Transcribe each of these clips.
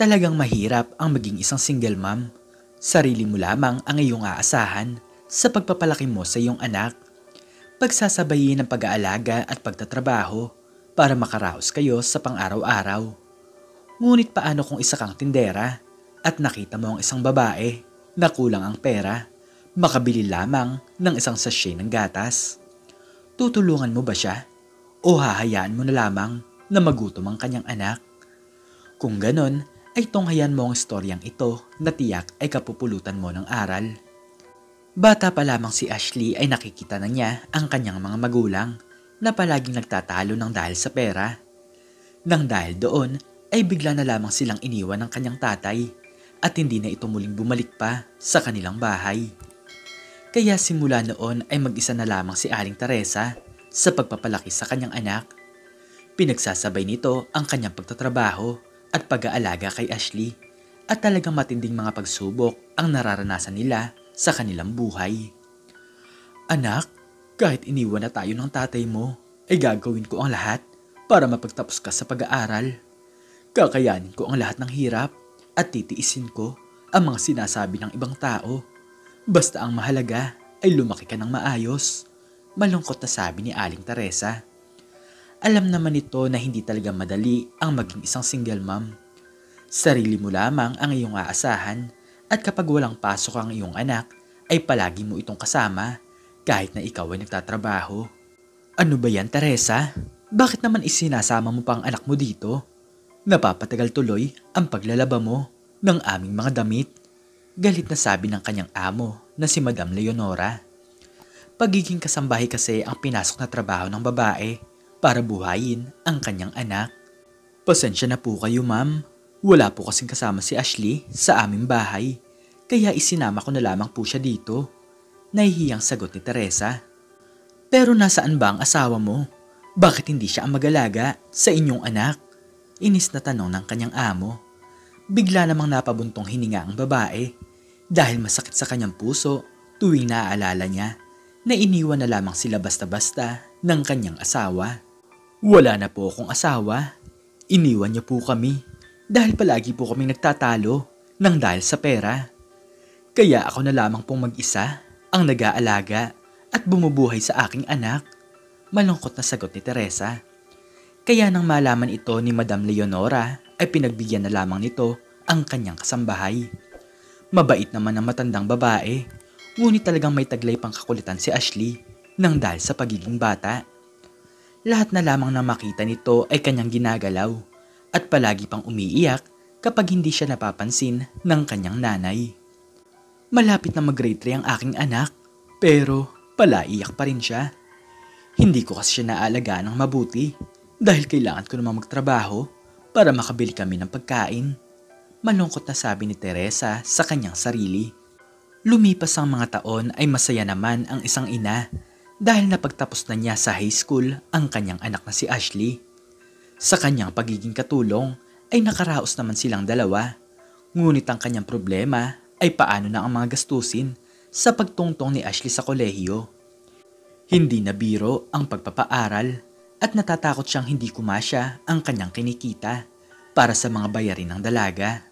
Talagang mahirap ang maging isang single mom. Sarili mo lamang ang iyong aasahan sa pagpapalaki mo sa iyong anak. Pagsasabayin ng pag-aalaga at pagtatrabaho para makaraos kayo sa pang-araw-araw. Ngunit paano kung isa kang tindera at nakita mo ang isang babae na kulang ang pera, makabili lamang ng isang sachet ng gatas? Tutulungan mo ba siya o hahayaan mo na lamang na magutom ang kanyang anak? Kung ganon, ay tunghayan mo ang istoryang ito na tiyak ay kapupulutan mo ng aral. Bata pa lamang si Ashley ay nakikita na niya ang kanyang mga magulang na palaging nagtatalo ng dahil sa pera. Nang dahil doon ay bigla na lamang silang iniwan ng kanyang tatay at hindi na ito muling bumalik pa sa kanilang bahay. Kaya simula noon ay mag-isa na lamang si Aling Teresa sa pagpapalaki sa kanyang anak. Pinagsasabay nito ang kanyang pagtatrabaho at pag-aalaga kay Ashley at talagang matinding mga pagsubok ang nararanasan nila sa kanilang buhay. Anak, kahit iniwan na tayo ng tatay mo, ay gagawin ko ang lahat para mapagtapos ka sa pag-aaral. Kakayanin ko ang lahat ng hirap at titiisin ko ang mga sinasabi ng ibang tao. Basta ang mahalaga ay lumaki ka ng maayos, malungkot na sabi ni Aling Teresa. Alam naman nito na hindi talaga madali ang maging isang single mom. Sarili mo lamang ang iyong aasahan at kapag walang pasok ang iyong anak ay palagi mo itong kasama kahit na ikaw ay nagtatrabaho. Ano ba yan, Teresa? Bakit naman isinasama mo pa ang anak mo dito? Napapatagal tuloy ang paglalaba mo ng aming mga damit. Galit na sabi ng kanyang amo na si Madam Leonora. Pagiging kasambahay kasi ang pinasok na trabaho ng babae para buhayin ang kanyang anak. Pasensya na po kayo, ma'am. Wala po kasing kasama si Ashley sa aming bahay, kaya isinama ko na lamang po siya dito. Nahihiyang sagot ni Teresa. Pero nasaan ba ang asawa mo? Bakit hindi siya ang mag-alaga sa inyong anak? Inis na tanong ng kanyang amo. Bigla namang napabuntong hininga ang babae dahil masakit sa kanyang puso tuwing naaalala niya na iniwan na lamang sila basta-basta ng kanyang asawa. Wala na po akong asawa. Iniwan niya po kami dahil palagi po kaming nagtatalo ng dahil sa pera. Kaya ako na lamang pong mag-isa ang nag-aalaga at bumubuhay sa aking anak. Malungkot na sagot ni Teresa. Kaya nang malaman ito ni Madam Leonora ay pinagbigyan na lamang nito ang kanyang kasambahay. Mabait naman ang matandang babae, ngunit talagang may taglay pang kakulitan si Ashley nang dahil sa pagiging bata. Lahat na lamang na makita nito ay kanyang ginagalaw at palagi pang umiiyak kapag hindi siya napapansin ng kanyang nanay. Malapit na mag-grade 3 ang aking anak, pero palaiyak pa rin siya. Hindi ko kasi siya naalagaan ng mabuti dahil kailangan ko naman magtrabaho para makabili kami ng pagkain. Malungkot na sabi ni Teresa sa kanyang sarili. Lumipas ang mga taon ay masaya naman ang isang ina dahil napagtapos na niya sa high school ang kanyang anak na si Ashley. Sa kanyang pagiging katulong ay nakaraos naman silang dalawa. Ngunit ang kanyang problema ay paano na ang mga gastusin sa pagtungtong ni Ashley sa kolehiyo. Hindi na biro ang pagpapaaral at natatakot siyang hindi kumasya ang kanyang kinikita para sa mga bayarin ng dalaga.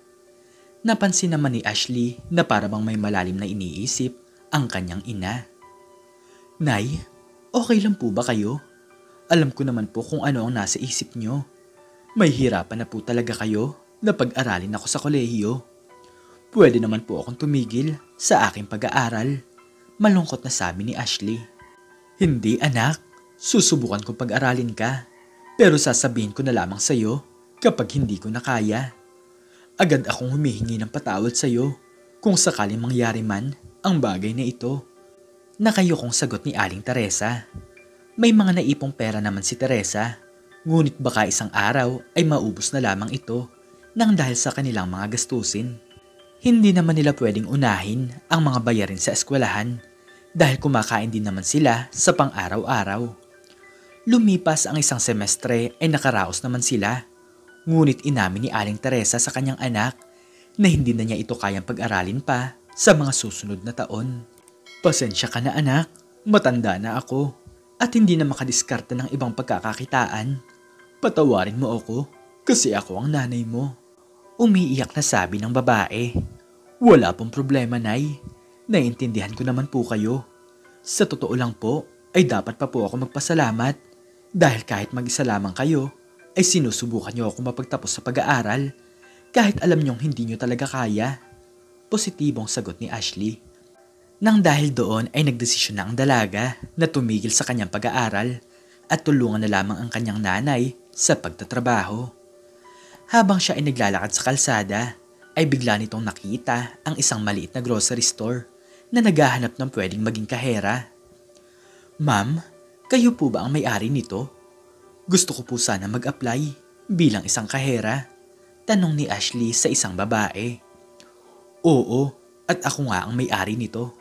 Napansin naman ni Ashley na para bang may malalim na iniisip ang kanyang ina. Nay, okay lang po ba kayo? Alam ko naman po kung ano ang nasa isip nyo. May hirapan na po talaga kayo na pag-aralin ako sa kolehiyo. Pwede naman po akong tumigil sa aking pag-aaral. Malungkot na sabi ni Ashley. Hindi anak, susubukan kong pag-aralin ka. Pero sasabihin ko na lamang sa'yo kapag hindi ko na kaya. Agad akong humihingi ng patawad sa'yo kung sakaling mangyari man ang bagay na ito. Nakayokong sagot ni Aling Teresa. May mga naipong pera naman si Teresa, ngunit baka isang araw ay maubos na lamang ito nang dahil sa kanilang mga gastusin. Hindi naman nila pwedeng unahin ang mga bayarin sa eskwelahan dahil kumakain din naman sila sa pang-araw-araw. Lumipas ang isang semestre ay nakaraos naman sila, ngunit inamin ni Aling Teresa sa kanyang anak na hindi na niya ito kayang pag-aralin pa sa mga susunod na taon. Pasensya ka na anak, matanda na ako at hindi na makadiskarta ng ibang pagkakakitaan. Patawarin mo ako kasi ako ang nanay mo. Umiiyak na sabi ng babae. Wala pong problema, Nay. Naiintindihan ko naman po kayo. Sa totoo lang po, ay dapat pa po ako magpasalamat. Dahil kahit mag-isa lamang kayo, ay sinusubukan niyo ako mapagtapos sa pag-aaral. Kahit alam niyong hindi niyo talaga kaya. Positibong sagot ni Ashley. Nang dahil doon ay nagdesisyon na ang dalaga na tumigil sa kanyang pag-aaral at tulungan na lamang ang kanyang nanay sa pagtatrabaho. Habang siya ay naglalakad sa kalsada, ay bigla nitong nakita ang isang maliit na grocery store na naghahanap ng pwedeng maging kahera. Ma'am, kayo po ba ang may-ari nito? Gusto ko po sana mag-apply bilang isang kahera. Tanong ni Ashley sa isang babae. Oo, at ako nga ang may-ari nito.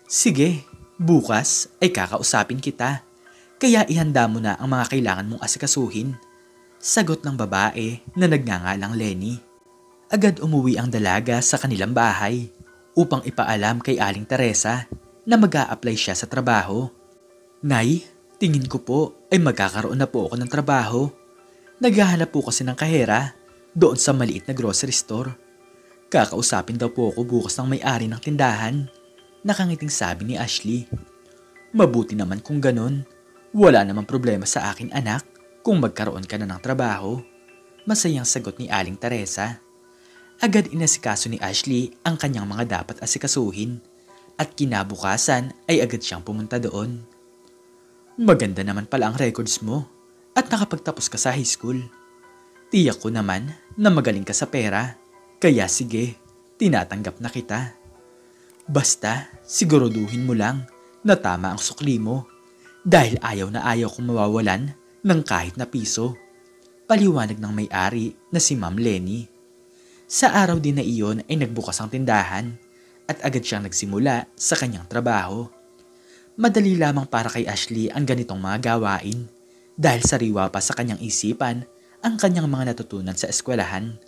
Sige, bukas ay kakausapin kita. Kaya ihanda mo na ang mga kailangan mong asikasuhin. Sagot ng babae na nagngangalang Lenny. Agad umuwi ang dalaga sa kanilang bahay upang ipaalam kay Aling Teresa na mag-a-apply siya sa trabaho. Nay, tingin ko po ay magkakaroon na po ako ng trabaho. Naghahanap po kasi ng kahera doon sa maliit na grocery store. Kakausapin daw po ako bukas ng may-ari ng tindahan. Nakangiting sabi ni Ashley. Mabuti naman kung ganun. Wala namang problema sa akin anak kung magkaroon ka na ng trabaho. Masayang sagot ni Aling Teresa. Agad inasikaso ni Ashley ang kanyang mga dapat asikasuhin at kinabukasan ay agad siyang pumunta doon. Maganda naman pala ang records mo at nakapagtapos ka sa high school. Tiyak ko naman na magaling ka sa pera, kaya sige, tinatanggap na kita. Basta siguraduhin mo lang na tama ang sukli mo dahil ayaw na ayaw kong mawawalan ng kahit na piso. Paliwanag ng may-ari na si Ma'am Lenny. Sa araw din na iyon ay nagbukas ang tindahan at agad siyang nagsimula sa kanyang trabaho. Madali lamang para kay Ashley ang ganitong mga gawain dahil sariwa pa sa kanyang isipan ang kanyang mga natutunan sa eskwelahan.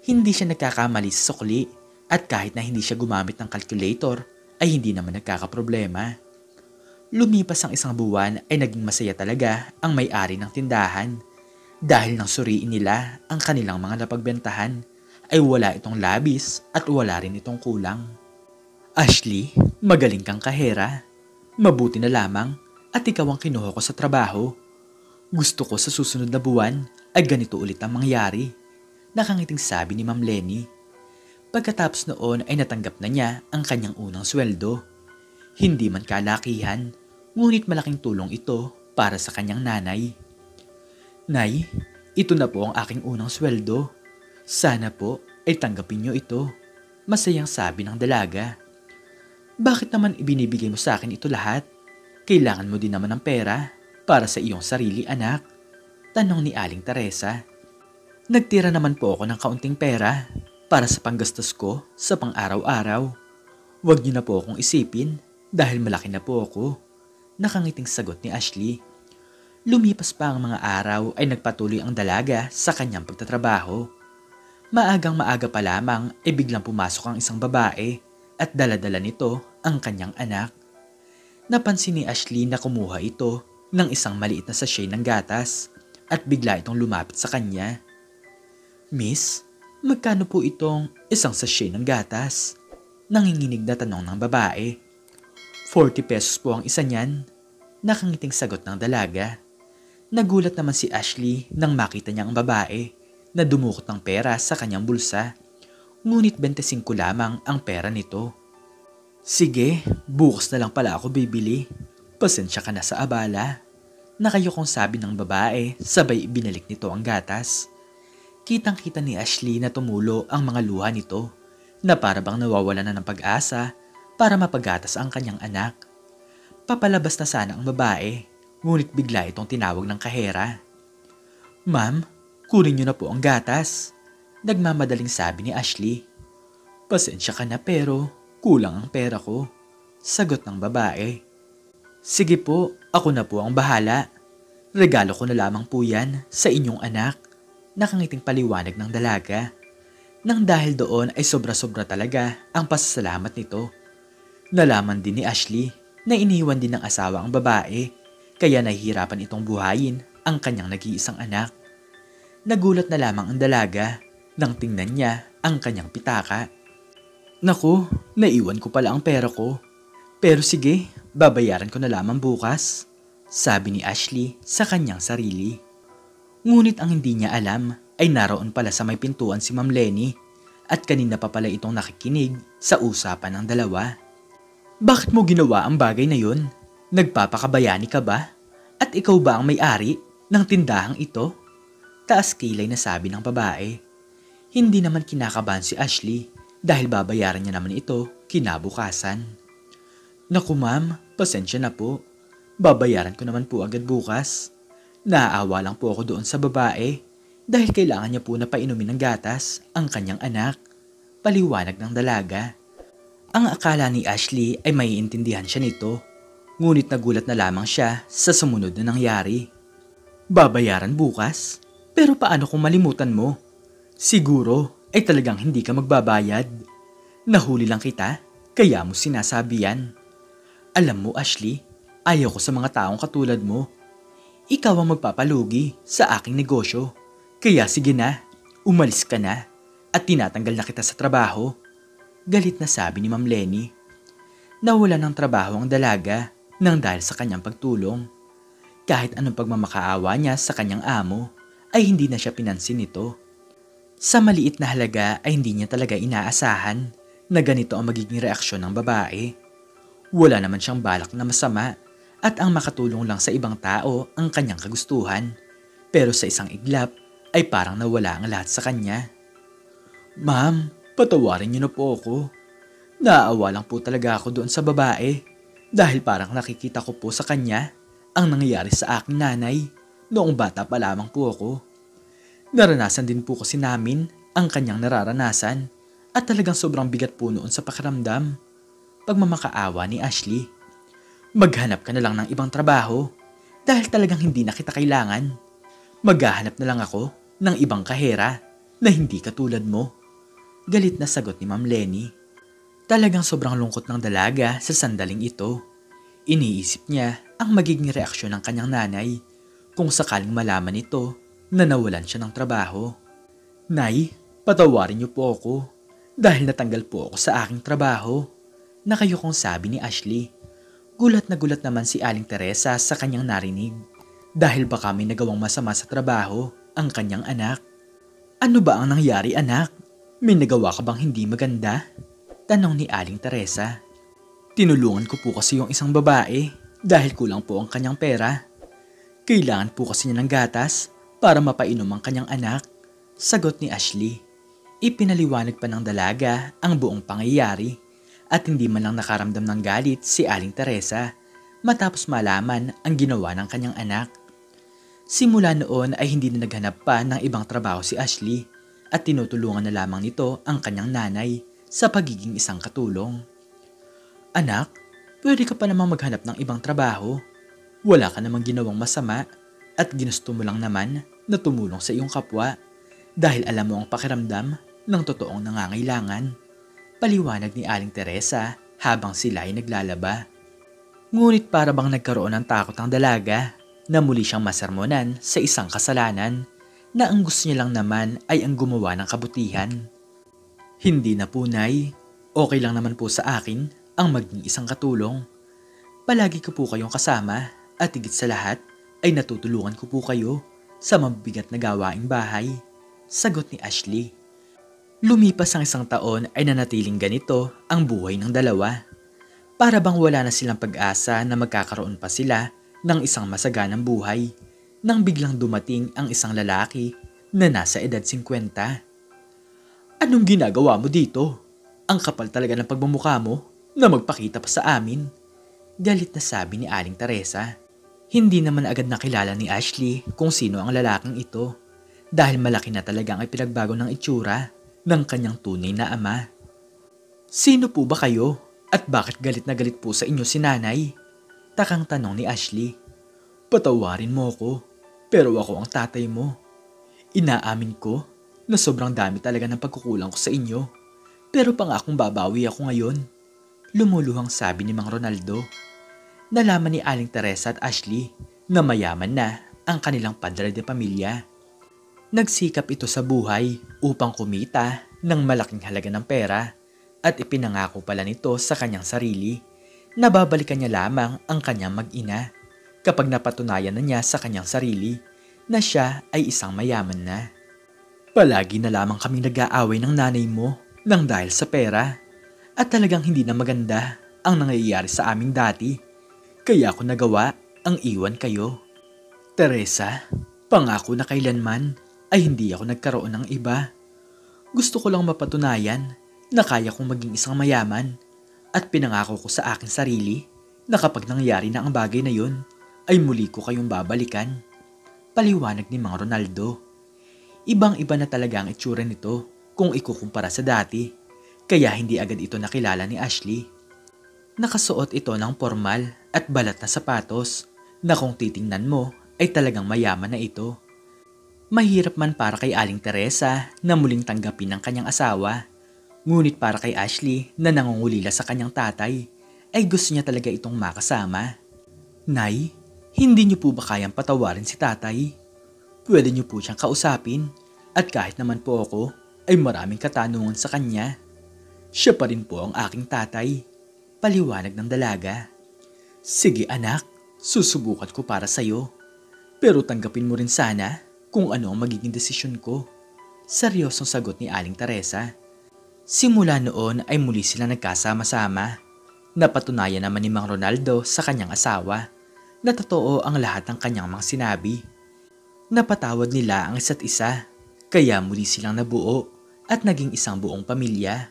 Hindi siya nagkakamali sa sukli at kahit na hindi siya gumamit ng calculator ay hindi naman nagkakaproblema. Lumipas ang isang buwan ay naging masaya talaga ang may-ari ng tindahan dahil nang suriin nila ang kanilang mga napagbentahan ay wala itong labis at wala rin itong kulang. Ashley, magaling kang kahera. Mabuti na lamang at ikaw ang kinuha ko sa trabaho. Gusto ko sa susunod na buwan ay ganito ulit ang mangyari. Nakangiting sabi ni Ma'am Lenny. Pagkatapos noon ay natanggap na niya ang kanyang unang sweldo. Hindi man kalakihan, ngunit malaking tulong ito para sa kanyang nanay. Nay, ito na po ang aking unang sweldo. Sana po ay tanggapin niyo ito. Masayang sabi ng dalaga. Bakit naman ibinibigay mo sa akin ito lahat? Kailangan mo din naman ng pera para sa iyong sarili anak. Tanong ni Aling Teresa. Nagtira naman po ako ng kaunting pera para sa panggastos ko sa pang-araw-araw. Huwag niyo na po akong isipin dahil malaki na po ako. Nakangiting sagot ni Ashley. Lumipas pa ang mga araw ay nagpatuloy ang dalaga sa kanyang pagtatrabaho. Maagang maaga pa lamang ay biglang pumasok ang isang babae at dala-dala nito ang kanyang anak. Napansin ni Ashley na kumuha ito ng isang maliit na sachet ng gatas at bigla itong lumapit sa kanya. Miss, magkano po itong isang sachet ng gatas? Nanginginig na tanong ng babae. 40 pesos po ang isa niyan. Nakangiting sagot ng dalaga. Nagulat naman si Ashley nang makita niya ang babae na dumukot ng pera sa kanyang bulsa. Ngunit 25 lamang ang pera nito. Sige, bukas na lang pala ako bibili. Pasensya ka na sa abala. Nakayokong sabi ng babae sabay ibinalik nito ang gatas. Kitang-kita ni Ashley na tumulo ang mga luha nito na para bang nawawala na ng pag-asa para mapagatas ang kanyang anak. Papalabas na sana ang babae, ngunit bigla itong tinawag ng kahera. Ma'am, kunin niyo na po ang gatas. Nagmamadaling sabi ni Ashley. Pasensya ka na pero kulang ang pera ko. Sagot ng babae. Sige po, ako na po ang bahala. Regalo ko na lamang po yan sa inyong anak. Nakangiting paliwanag ng dalaga. Nang dahil doon ay sobra-sobra talaga ang pasasalamat nito. Nalaman din ni Ashley na iniwan din ng asawa ang babae kaya nahihirapan itong buhayin ang kanyang nag-iisang anak. Nagulat na lamang ang dalaga nang tingnan niya ang kanyang pitaka. Naku, naiwan ko pala ang pera ko. Pero sige, babayaran ko na lamang bukas, sabi ni Ashley sa kanyang sarili. Ngunit ang hindi niya alam ay naroon pala sa may pintuan si Ma'am Lenny at kanina pa pala itong nakikinig sa usapan ng dalawa. Bakit mo ginawa ang bagay na yun? Nagpapakabayani ka ba? At ikaw ba ang may-ari ng tindahang ito? Taas kilay na sabi ng babae. Hindi naman kinakabahan si Ashley dahil babayaran niya naman ito kinabukasan. Naku ma'am, pasensya na po. Babayaran ko naman po agad bukas. Naaawa lang po ako doon sa babae dahil kailangan niya po na painumin ng gatas ang kanyang anak. Paliwanag ng dalaga. Ang akala ni Ashley ay maiintindihan siya nito, ngunit nagulat na lamang siya sa sumunod na nangyari. Babayaran bukas? Pero paano kung malimutan mo? Siguro ay talagang hindi ka magbabayad. Nahuli lang kita, kaya mo sinasabi yan. Alam mo Ashley, ayaw ko sa mga taong katulad mo. Ikaw ang magpapalugi sa aking negosyo. Kaya sige na, umalis ka na at tinatanggal na kita sa trabaho. Galit na sabi ni Ma'am Lenny. Nawala ng trabaho ang dalaga nang dahil sa kanyang pagtulong. Kahit anong pagmamakaawa niya sa kanyang amo ay hindi na siya pinansin nito. Sa maliit na halaga ay hindi niya talaga inaasahan na ganito ang magiging reaksyon ng babae. Wala naman siyang balak na masama at ang makatulong lang sa ibang tao ang kanyang kagustuhan. Pero sa isang iglap ay parang nawala ang lahat sa kanya. Ma'am, patawarin niyo na po ako. Naaawa lang po talaga ako doon sa babae dahil parang nakikita ko po sa kanya ang nangyayari sa aking nanay noong bata pa lamang po ako. Naranasan din po kasi namin ang kanyang nararanasan at talagang sobrang bigat po noon sa pakiramdam. Pagmamakaawa ni Ashley. Maghanap ka na lang ng ibang trabaho dahil talagang hindi na kita kailangan. Maghahanap na lang ako ng ibang kahera na hindi katulad mo. Galit na sagot ni Ma'am Lenny. Talagang sobrang lungkot ng dalaga sa sandaling ito. Iniisip niya ang magiging reaksyon ng kanyang nanay kung sakaling malaman nito na nawalan siya ng trabaho. Nay, patawarin niyo po ako dahil natanggal po ako sa aking trabaho. Nakayukong sabi ni Ashley. Gulat na gulat naman si Aling Teresa sa kanyang narinig dahil baka may nagawang masama sa trabaho ang kanyang anak. Ano ba ang nangyari anak? May nagawa ka bang hindi maganda? Tanong ni Aling Teresa. Tinulungan ko po kasi yung isang babae dahil kulang po ang kanyang pera. Kailangan po kasi niya ng gatas para mapainom ang kanyang anak. Sagot ni Ashley. Ipinaliwanag pa ng dalaga ang buong pangyayari at hindi man lang nakaramdam ng galit si Aling Teresa matapos malaman ang ginawa ng kanyang anak. Simula noon ay hindi na naghanap pa ng ibang trabaho si Ashley at tinutulungan na lamang nito ang kanyang nanay sa pagiging isang katulong. Anak, pwede ka pa namang maghanap ng ibang trabaho. Wala ka namang ginawang masama at ginusto mo lang naman na tumulong sa iyong kapwa dahil alam mo ang pakiramdam ng totoong nangangailangan. Paliwanag ni Aling Teresa habang sila ay naglalaba. Ngunit para bang nagkaroon ng takot ang dalaga na muli siyang masermonan sa isang kasalanan na ang gusto niya lang naman ay ang gumawa ng kabutihan. Hindi na po nay, okay lang naman po sa akin ang maging isang katulong. Palagi ko po kayong kasama at higit sa lahat ay natutulungan ko po kayo sa mabibigat na gawaing bahay. Sagot ni Ashley. Lumipas ang isang taon ay nanatiling ganito ang buhay ng dalawa. Para bang wala na silang pag-asa na magkakaroon pa sila ng isang masaganang buhay nang biglang dumating ang isang lalaki na nasa edad 50. Anong ginagawa mo dito? Ang kapal talaga ng pagmumukha mo na magpakita pa sa amin. Galit na sabi ni Aling Teresa. Hindi naman agad nakilala ni Ashley kung sino ang lalaking ito dahil malaki na talagang ay pinagbago ng itsura ng kanyang tunay na ama. Sino po ba kayo at bakit galit na galit po sa inyo si nanay? Takang tanong ni Ashley. Patawarin mo ako, pero ako ang tatay mo. Inaamin ko na sobrang dami talaga ng pagkukulang ko sa inyo, pero pangakong babawi ako ngayon. Lumuluhang sabi ni Mang Ronaldo. Nalaman ni Aling Teresa at Ashley na mayaman na ang kanilang padre de pamilya. Nagsikap ito sa buhay upang kumita ng malaking halaga ng pera at ipinangako pala nito sa kanyang sarili na babalikan niya lamang ang kanyang mag-ina kapag napatunayan na niya sa kanyang sarili na siya ay isang mayaman na. Palagi na lamang kaming nag-aaway ng nanay mo nang dahil sa pera at talagang hindi na maganda ang nangyayari sa aming dati. Kaya ako nagawa ang iwan kayo. Teresa, pangako na kailanman ay hindi ako nagkaroon ng iba. Gusto ko lang mapatunayan na kaya kong maging isang mayaman at pinangako ko sa aking sarili na kapag nangyari na ang bagay na yun ay muli ko kayong babalikan. Paliwanag ni Mang Ronaldo. Ibang-iba na talaga ang itsura nito kung ikukumpara sa dati, kaya hindi agad ito nakilala ni Ashley. Nakasuot ito ng formal at balat na sapatos na kung titingnan mo ay talagang mayaman na ito. Mahirap man para kay Aling Teresa na muling tanggapin ng kanyang asawa, ngunit para kay Ashley na nangungulila sa kanyang tatay ay gusto niya talaga itong makasama. Nay, hindi niyo po ba kayang patawarin si tatay? Pwede niyo po siyang kausapin at kahit naman po ako ay maraming katanungan sa kanya. Siya pa rin po ang aking tatay, paliwanag ng dalaga. Sige anak, susubukan ko para sa'yo. Pero tanggapin mo rin sana kung ano ang magiging desisyon ko. Seryosong sagot ni Aling Teresa. Simula noon ay muli sila nagkasama-sama. Napatunayan naman ni Mang Ronaldo sa kanyang asawa na totoo ang lahat ng kanyang mga sinabi. Napatawad nila ang isa't isa, kaya muli silang nabuo at naging isang buong pamilya.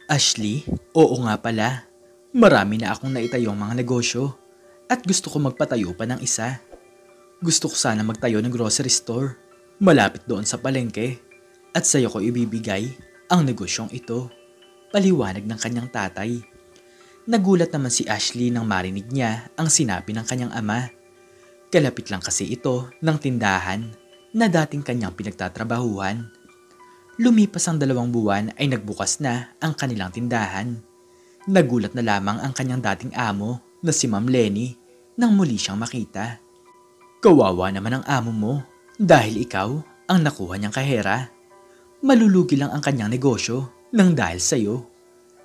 Ashley, oo nga pala, marami na akong naitayong mga negosyo at gusto ko magpatayo pa ng isa. Gusto ko sana magtayo ng grocery store, malapit doon sa palengke, at sa'yo ko ibibigay ang negosyong ito, paliwanag ng kanyang tatay. Nagulat naman si Ashley nang marinig niya ang sinabi ng kanyang ama. Kalapit lang kasi ito ng tindahan na dating kanyang pinagtatrabahuhan. Lumipas ang 2 buwan ay nagbukas na ang kanilang tindahan. Nagulat na lamang ang kanyang dating amo na si Ma'am Lenny nang muli siyang makita. Kawawa naman ang amo mo dahil ikaw ang nakuha niyang kahera. Malulugi lang ang kanyang negosyo nang dahil sa'yo.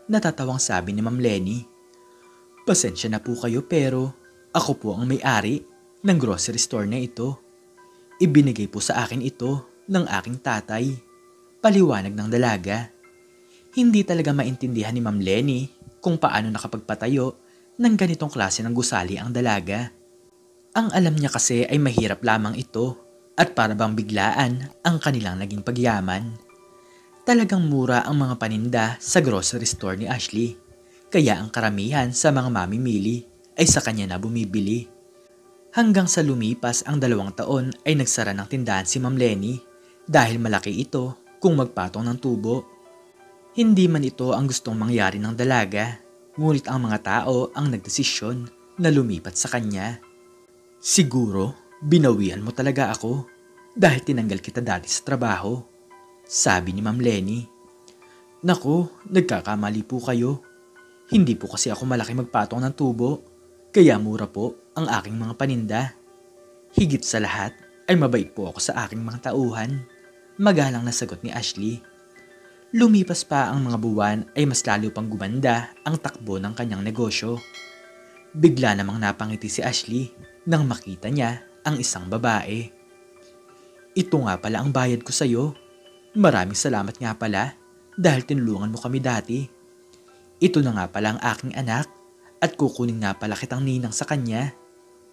Natatawang sabi ni Ma'am Lenny. Pasensya na po kayo pero ako po ang may-ari ng grocery store na ito. Ibinigay po sa akin ito ng aking tatay, paliwanag ng dalaga. Hindi talaga maintindihan ni Ma'am Lenny kung paano nakapagpatayo ng ganitong klase ng gusali ang dalaga. Ang alam niya kasi ay mahirap lamang ito at para bang biglaan ang kanilang naging pagyaman. Talagang mura ang mga paninda sa grocery store ni Ashley, kaya ang karamihan sa mga mamimili ay sa kanya na bumibili. Hanggang sa lumipas ang 2 taon ay nagsara ng tindahan si Ma'am Lenny dahil malaki ito kung magpatong ng tubo. Hindi man ito ang gustong mangyari ng dalaga, ngunit ang mga tao ang nagdesisyon na lumipat sa kanya. Siguro, binawian mo talaga ako dahil tinanggal kita dati sa trabaho, sabi ni Ma'am Lenny. Naku, nagkakamali po kayo. Hindi po kasi ako malaki magpatong ng tubo, kaya mura po ang aking mga paninda. Higit sa lahat ay mabait po ako sa aking mga tauhan, magalang na sagot ni Ashley. Lumipas pa ang mga buwan ay mas lalo pang gumanda ang takbo ng kanyang negosyo. Bigla namang napangiti si Ashley nang makita niya ang isang babae. Ito nga pala ang bayad ko sa'yo. Maraming salamat nga pala dahil tinulungan mo kami dati. Ito na nga pala ang aking anak at kukunin nga pala kitang ninang sa kanya.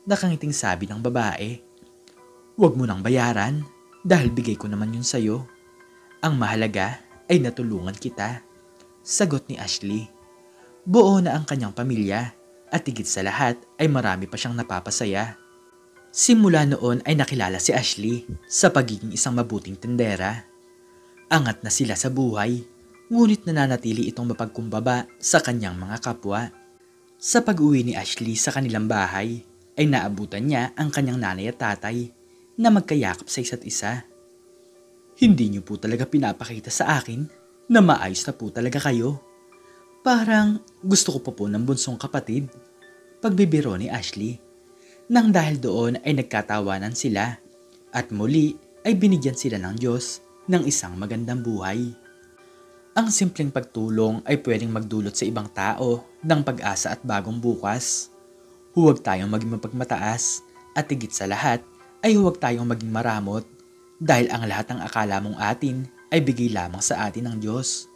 Nakangiting sabi ng babae. Huwag mo nang bayaran dahil bigay ko naman yun sa'yo. Ang mahalaga ay natulungan kita, sagot ni Ashley. Buo na ang kanyang pamilya at higit sa lahat ay marami pa siyang napapasaya. Simula noon ay nakilala si Ashley sa pagiging isang mabuting tendera. Angat na sila sa buhay, ngunit nananatili itong mapagkumbaba sa kanyang mga kapwa. Sa pag-uwi ni Ashley sa kanilang bahay, ay naabutan niya ang kanyang nanay at tatay na magkayakap sa isa't isa. Hindi niyo po talaga pinapakita sa akin na maayos na po talaga kayo. Parang gusto ko pa po ng bunsong kapatid, pagbibiro ni Ashley. Nang dahil doon ay nagkatawanan sila at muli ay binigyan sila ng Diyos ng isang magandang buhay. Ang simpleng pagtulong ay pwedeng magdulot sa ibang tao ng pag-asa at bagong bukas. Huwag tayong maging mapagmataas at higit sa lahat ay huwag tayong maging maramot dahil ang lahat ng akala mong atin ay bigay lamang sa atin ng Diyos.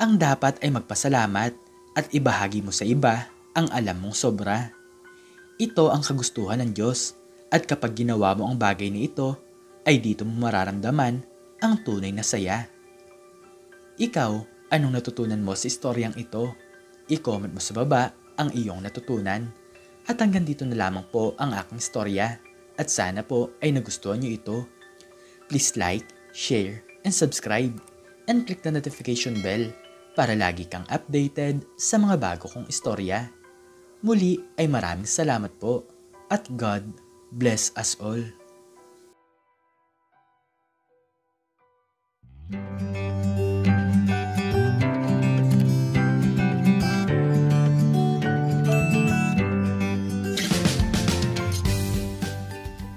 Ang dapat ay magpasalamat at ibahagi mo sa iba ang alam mong sobra. Ito ang kagustuhan ng Diyos at kapag ginawa mo ang bagay na ito ay dito mo mararamdaman ang tunay na saya. Ikaw, anong natutunan mo sa istoryang ito? I-comment mo sa baba ang iyong natutunan. At hanggang dito na lamang po ang aking istorya at sana po ay nagustuhan niyo ito. Please like, share, and subscribe and click the notification bell para lagi kang updated sa mga bago kong istorya. Muli ay maraming salamat po at God bless us all.